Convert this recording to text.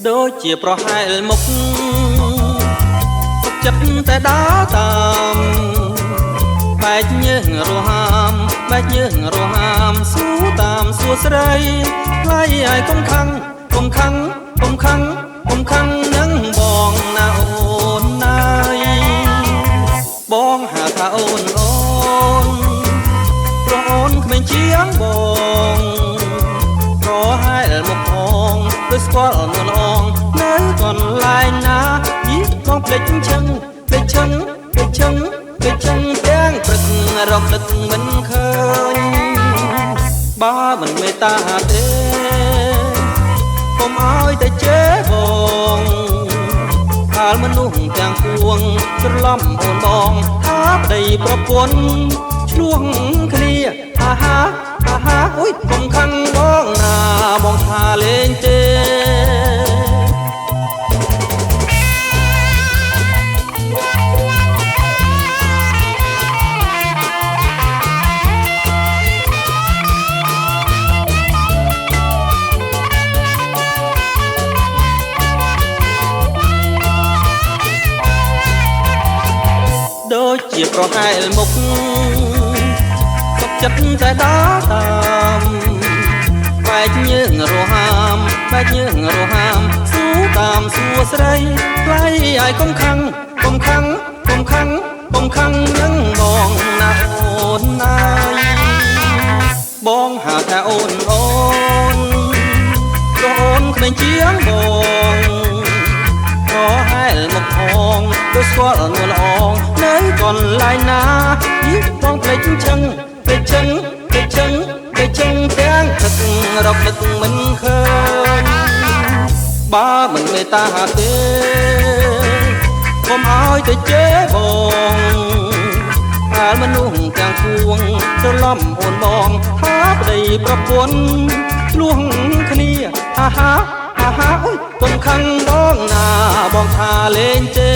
ដូចជាប្រហែលមុខទុកចិត្តតែដើរតាមបែកញើសរហាមបែកញើសរហាមសួរតាមសួរស្រីថ្លៃឲ្យកុំខឹងកុំខឹងកុំខឹងកុំខឹងនឹងបងណាអូនណាយបងហៅថាអូនអូនព្រោះអូនគ្មានជាងបងប្រហែលមុខផងដូចស្គាល់អូនល្អងនៅកន្លែងណាយីបងភ្លេចឈឹងភ្លេចឈឹងភ្លេចឈឹងភ្លេចឈឹងទាំងព្រឹករកទឹកមិនឃើញបើមិនមេត្តាទេកុំឲ្យតែជេរបងខាលមនុស្សទាំងពួងច្រឡំអូនបងថាប្តីប្រពន្ធឆ្លោះគ្នាហាហាហាហាអុយកុំខឹងបងណាបងថាលេងទេដូចជាប្រហែលមុខទុកចិត្តតែដើរតាមបែកញើសរហាមបែកញើសរហាមសួរតាមសួរស្រីថ្លៃឲ្យកុំខឹងកុំខឹងកុំខឹងកុំខឹងនឹងបងណាអូនណាយបងហៅថាអូនអូនព្រោះអូនគ្មានជាងបងប្រហែលមុខផងដូចស្គាល់អូនល្អងនៅកន្លែងណាយីបងភ្លេចឈឹងភ្លេចឈឹងភ្លេចឈឹងភ្លេចឈឹងទាំងទឹករកទឹកមិនឃើញបើមិនមេត្តាទេកុំឲ្យតែជេរបងហាលមនុស្សទាំងពួងច្រឡំអូនបងថាប្តីប្រពន្ធឆ្លោះគ្នាហាហាហាហាអុយកុំខឹងបងណាបងថាលេងទេ